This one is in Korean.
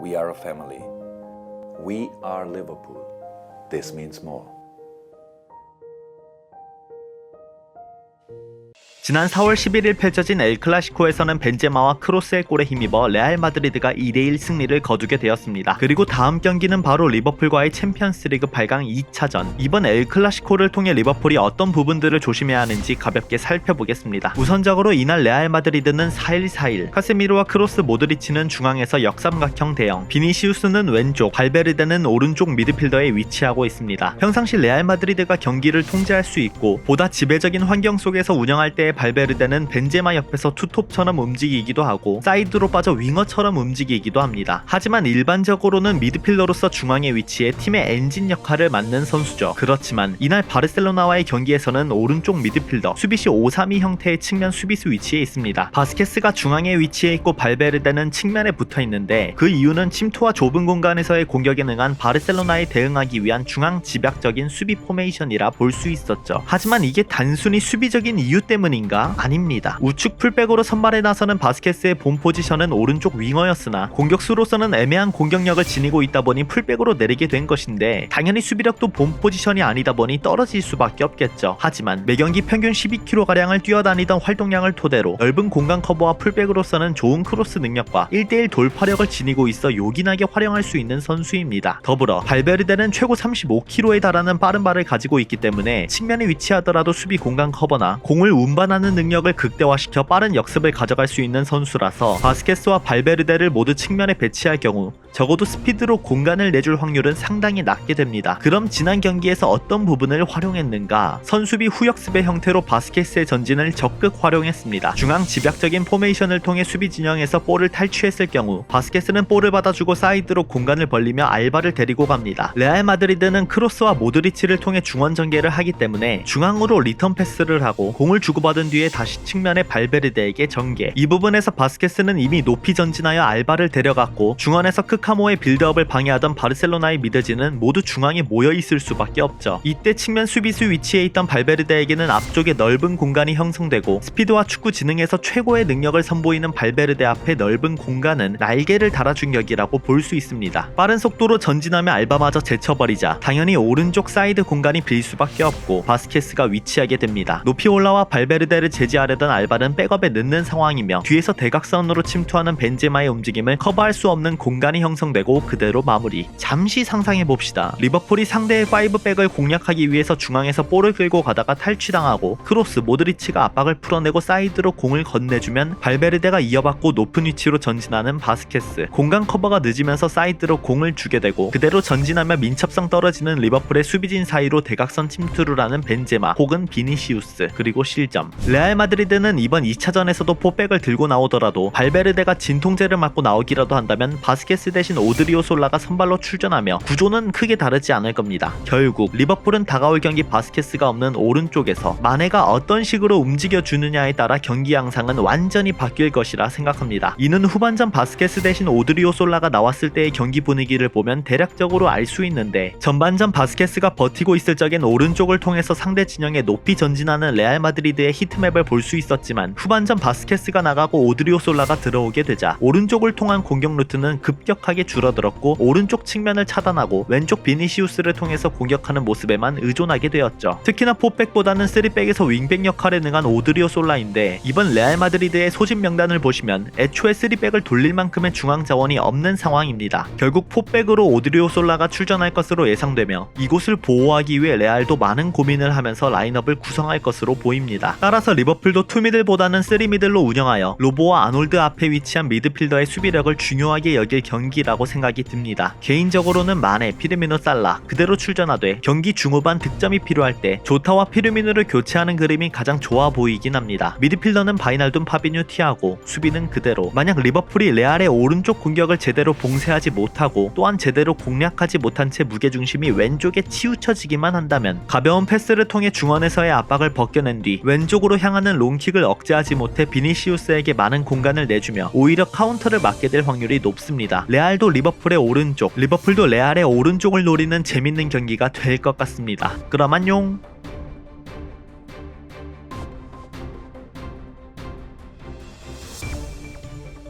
We are a family. We are Liverpool. This means more. 지난 4월 11일 펼쳐진 엘클라시코에서는 벤제마와 크로스의 골에 힘입어 레알 마드리드가 2대1 승리를 거두게 되었습니다. 그리고 다음 경기는 바로 리버풀과의 챔피언스리그 8강 2차전. 이번 엘클라시코를 통해 리버풀이 어떤 부분들을 조심해야 하는지 가볍게 살펴보겠습니다. 우선적으로 이날 레알 마드리드는 4-1-4-1, 카세미로와 크로스, 모드리치는 중앙에서 역삼각형 대형, 비니시우스는 왼쪽, 발베르데는 오른쪽 미드필더에 위치하고 있습니다. 평상시 레알 마드리드가 경기를 통제할 수 있고 보다 지배적인 환경 속에서 운영할 때의 발베르데는 벤제마 옆에서 투톱처럼 움직이기도 하고 사이드로 빠져 윙어처럼 움직이기도 합니다. 하지만 일반적으로는 미드필더로서 중앙에 위치해 팀의 엔진 역할을 맡는 선수죠. 그렇지만 이날 바르셀로나와의 경기에서는 오른쪽 미드필더, 수비시 5-3-2 형태의 측면 수비수 위치에 있습니다. 바스케스가 중앙에 위치해 있고 발베르데는 측면에 붙어 있는데 그 이유는 침투와 좁은 공간에서의 공격에 능한 바르셀로나에 대응하기 위한 중앙 집약적인 수비 포메이션이라 볼 수 있었죠. 하지만 이게 단순히 수비적인 이유 때문인가? 아닙니다. 우측 풀백으로 선발에 나서는 바스케스의 본 포지션은 오른쪽 윙어였으나 공격수로서는 애매한 공격력을 지니고 있다 보니 풀백으로 내리게 된 것인데 당연히 수비력도 본 포지션이 아니다 보니 떨어질 수밖에 없겠죠. 하지만 매경기 평균 12km가량을 뛰어다니던 활동량을 토대로 넓은 공간 커버와 풀백으로서는 좋은 크로스 능력과 1대1 돌파력을 지니고 있어 요긴하게 활용할 수 있는 선수입니다. 더불어 발베르데는 최고 35km에 달하는 빠른 발을 가지고 있기 때문에 측면에 위치하더라도 수비 공간 커버나 공을 운반하는 능력을 극대화시켜 빠른 역습을 가져갈 수 있는 선수라서 바스케스와 발베르데를 모두 측면에 배치할 경우 적어도 스피드로 공간을 내줄 확률은 상당히 낮게 됩니다. 그럼 지난 경기에서 어떤 부분을 활용했는가? 선수비 후역습의 형태로 바스케스의 전진을 적극 활용했습니다. 중앙 집약적인 포메이션을 통해 수비 진영에서 볼을 탈취했을 경우 바스케스는 볼을 받아주고 사이드로 공간을 벌리며 알바를 데리고 갑니다. 레알 마드리드는 크로스와 모드리치를 통해 중원 전개를 하기 때문에 중앙으로 리턴 패스를 하고 공을 주고받은 뒤에 다시 측면의 발베르데에게 전개. 이 부분에서 바스케스는 이미 높이 전진하여 알바를 데려갔고 중원에서 크카모의 빌드업을 방해하던 바르셀로나의 미드진은 모두 중앙에 모여있을 수밖에 없죠. 이때 측면 수비수 위치에 있던 발베르데에게는 앞쪽에 넓은 공간이 형성되고 스피드와 축구 지능에서 최고의 능력을 선보이는 발베르데 앞에 넓은 공간은 날개를 달아준 격이라고 볼 수 있습니다. 빠른 속도로 전진하며 알바마저 제쳐버리자 당연히 오른쪽 사이드 공간이 빌 수밖에 없고 바스케스가 위치하게 됩니다. 높이 올라와 발베르데를 제지하려던 알바는 백업에 늦는 상황이며 뒤에서 대각선으로 침투하는 벤제마의 움직임을 커버할 수 없는 공간이 형성되고 그대로 마무리. 잠시 상상해봅시다. 리버풀이 상대의 5백을 공략하기 위해서 중앙에서 볼을 끌고 가다가 탈취당하고 크로스, 모드리치가 압박을 풀어내고 사이드로 공을 건네주면 발베르데가 이어받고 높은 위치로 전진하는 바스케스, 공간 커버가 늦으면서 사이드로 공을 주게 되고 그대로 전진하며 민첩성 떨어지는 리버풀의 수비진 사이로 대각선 침투를 하는 벤제마 혹은 비니시우스, 그리고 실점. 레알 마드리드는 이번 2차전에서도 포백을 들고 나오더라도 발베르데가 진통제를 맞고 나오기라도 한다면 바스케스 대신 오드리오솔라가 선발로 출전하며 구조는 크게 다르지 않을 겁니다. 결국 리버풀은 다가올 경기 바스케스가 없는 오른쪽에서 마네가 어떤 식으로 움직여주느냐에 따라 경기 양상은 완전히 바뀔 것이라 생각합니다. 이는 후반전 바스케스 대신 오드리오솔라가 나왔을 때의 경기 분위기를 보면 대략적으로 알 수 있는데 전반전 바스케스가 버티고 있을 적엔 오른쪽을 통해서 상대 진영에 높이 전진하는 레알 마드리드의 히트맵을 볼 수 있었지만 후반전 바스케스가 나가고 오드리오솔라가 들어오게 되자 오른쪽을 통한 공격 루트는 급격하게 줄어들었고 오른쪽 측면을 차단하고 왼쪽 비니시우스를 통해서 공격하는 모습에만 의존하게 되었죠. 특히나 포백보다는 3백에서 윙백 역할에 능한 오드리오솔라인데 이번 레알 마드리드의 소집 명단을 보시면 애초에 3백을 돌릴 만큼의 중앙 자원이 없는 상황입니다. 결국 포백으로 오드리오솔라가 출전할 것으로 예상되며 이곳을 보호하기 위해 레알도 많은 고민을 하면서 라인업을 구성할 것으로 보입니다. 따라서 리버풀도 투미들보다는 3미들로 운영하여 로보와 아놀드 앞에 위치한 미드필더의 수비력을 중요하게 여길 경기라고 생각이 듭니다. 개인적으로는 마네, 피르미노, 살라 그대로 출전하되 경기 중후반 득점이 필요할 때 조타와 피르미노를 교체하는 그림이 가장 좋아 보이긴 합니다. 미드필더는 바이날둠, 파비뉴, 티아고, 수비는 그대로. 만약 리버풀이 레알의 오른쪽 공격을 제대로 봉쇄하지 못하고 또한 제대로 공략하지 못한 채 무게중심이 왼쪽에 치우쳐지기만 한다면 가벼운 패스를 통해 중원에서의 압박을 벗겨낸 뒤 왼쪽으로 향하는 롱킥을 억제하지 못해 비니시우스에게 많은 공간을 내주며 오히려 카운터를 맞게 될 확률이 높습니다. 레알도 리버풀의 오른쪽, 리버풀도 레알의 오른쪽을 노리는 재밌는 경기가 될 것 같습니다. 그럼 안녕!